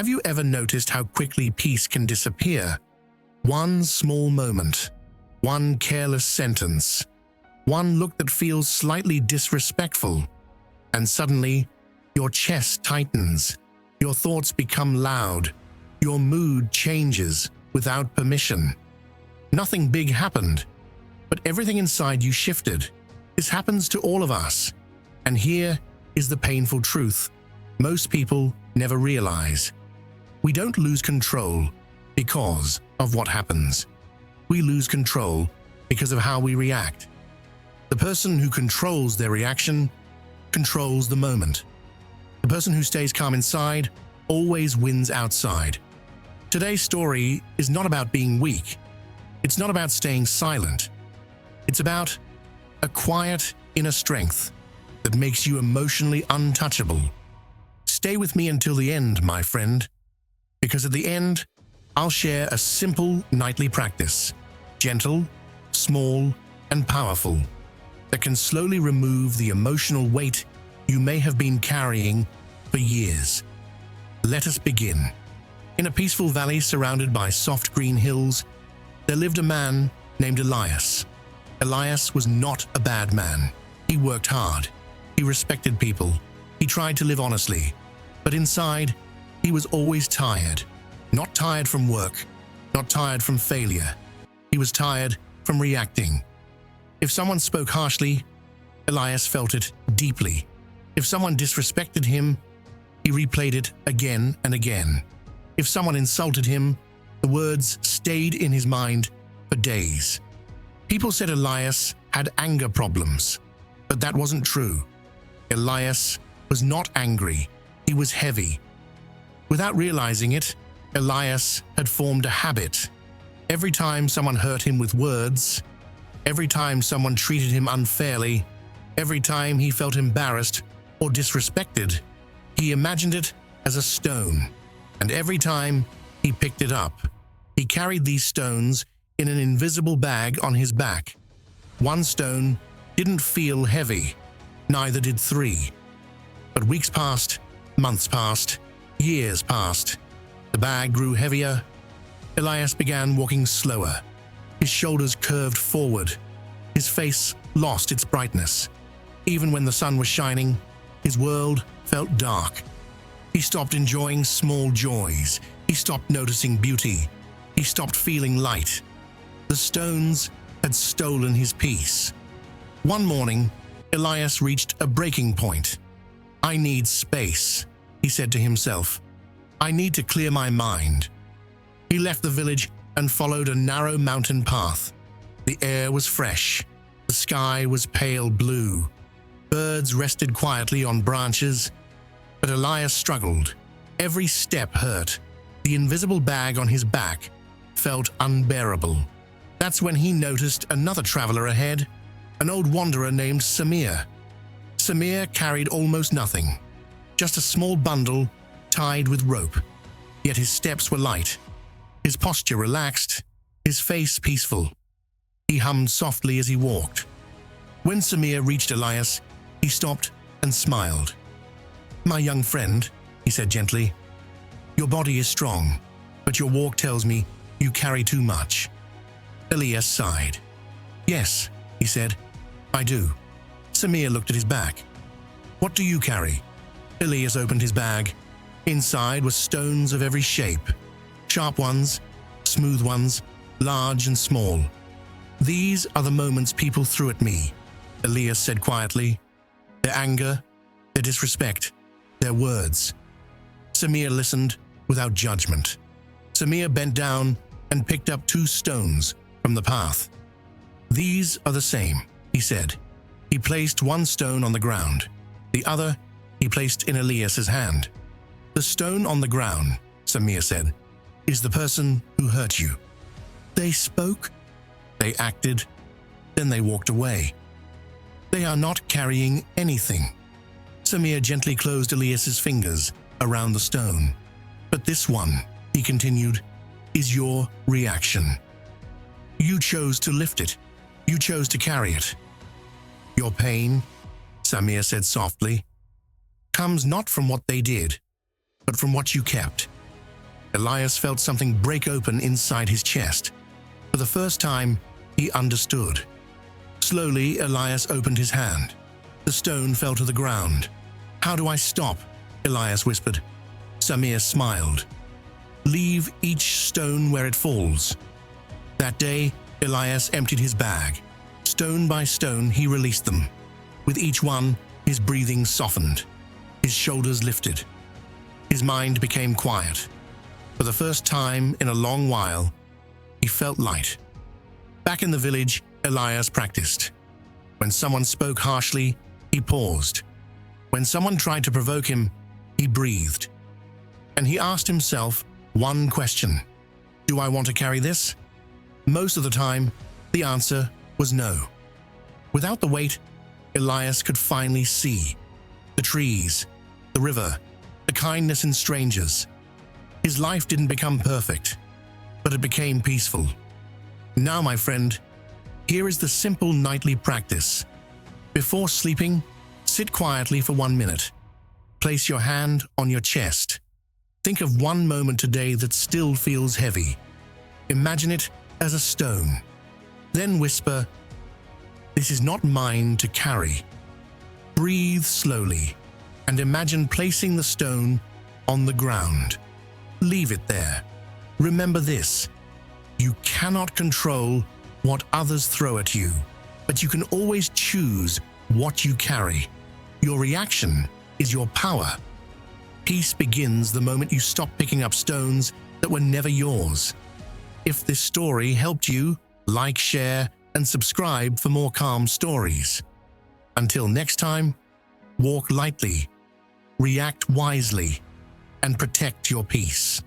Have you ever noticed how quickly peace can disappear? One small moment, one careless sentence, one look that feels slightly disrespectful, and suddenly your chest tightens, your thoughts become loud, your mood changes without permission. Nothing big happened, but everything inside you shifted. This happens to all of us. And here is the painful truth most people never realize. We don't lose control because of what happens. We lose control because of how we react. The person who controls their reaction controls the moment. The person who stays calm inside always wins outside. Today's story is not about being weak. It's not about staying silent. It's about a quiet inner strength that makes you emotionally untouchable. Stay with me until the end, my friend, because at the end, I'll share a simple nightly practice, gentle, small, and powerful, that can slowly remove the emotional weight you may have been carrying for years. Let us begin. In a peaceful valley surrounded by soft green hills, there lived a man named Elias. Elias was not a bad man. He worked hard. He respected people. He tried to live honestly. But inside, he was always tired. Not tired from work, not tired from failure. He was tired from reacting. If someone spoke harshly, Elias felt it deeply. If someone disrespected him, he replayed it again and again. If someone insulted him, the words stayed in his mind for days. People said Elias had anger problems, but that wasn't true. Elias was not angry, he was heavy. Without realizing it, Elias had formed a habit. Every time someone hurt him with words, every time someone treated him unfairly, every time he felt embarrassed or disrespected, he imagined it as a stone. And every time he picked it up, he carried these stones in an invisible bag on his back. One stone didn't feel heavy, neither did three. But weeks passed, months passed, years passed. The bag grew heavier. Elias began walking slower. His shoulders curved forward. His face lost its brightness. Even when the sun was shining, his world felt dark. He stopped enjoying small joys. He stopped noticing beauty. He stopped feeling light. The stones had stolen his peace. One morning, Elias reached a breaking point. "I need space," he said to himself. "I need to clear my mind." He left the village and followed a narrow mountain path. The air was fresh. The sky was pale blue. Birds rested quietly on branches. But Elias struggled. Every step hurt. The invisible bag on his back felt unbearable. That's when he noticed another traveler ahead, an old wanderer named Samir. Samir carried almost nothing, just a small bundle tied with rope. Yet his steps were light, his posture relaxed, his face peaceful. He hummed softly as he walked. When Samir reached Elias, he stopped and smiled. "My young friend," he said gently, "your body is strong, but your walk tells me you carry too much." Elias sighed. "Yes," he said, "I do." Samir looked at his back. "What do you carry?" Elias opened his bag. Inside were stones of every shape, sharp ones, smooth ones, large and small. "These are the moments people threw at me," Elias said quietly. "Their anger, their disrespect, their words." Samir listened without judgment. Samir bent down and picked up 2 stones from the path. "These are the same," he said. He placed one stone on the ground. The other he placed in Elias's hand. "The stone on the ground," Samir said, "is the person who hurt you. They spoke, they acted, then they walked away. They are not carrying anything." Samir gently closed Elias's fingers around the stone. "But this one," he continued, "is your reaction. You chose to lift it. You chose to carry it. Your pain," Samir said softly, "comes not from what they did, but from what you kept. Elias felt something break open inside his chest. For the first time, he understood. Slowly, Elias opened his hand. The stone fell to the ground. "How do I stop?" Elias whispered. Samir smiled. "Leave each stone where it falls." That day, Elias emptied his bag. Stone by stone, he released them. With each one, his breathing softened. His shoulders lifted. His mind became quiet. For the first time in a long while, he felt light. Back in the village, Elias practiced. When someone spoke harshly, he paused. When someone tried to provoke him, he breathed. And he asked himself one question: "Do I want to carry this?" Most of the time, the answer was no. Without the weight, Elias could finally see the trees, the river, the kindness in strangers. His life didn't become perfect, but it became peaceful. Now, my friend, here is the simple nightly practice. Before sleeping, sit quietly for 1 minute. Place your hand on your chest. Think of one moment today that still feels heavy. Imagine it as a stone. Then whisper, "This is not mine to carry." Breathe slowly and imagine placing the stone on the ground. Leave it there. Remember this: you cannot control what others throw at you, but you can always choose what you carry. Your reaction is your power. Peace begins the moment you stop picking up stones that were never yours. If this story helped you, like, share, and subscribe for more calm stories. Until next time, walk lightly, react wisely, and protect your peace.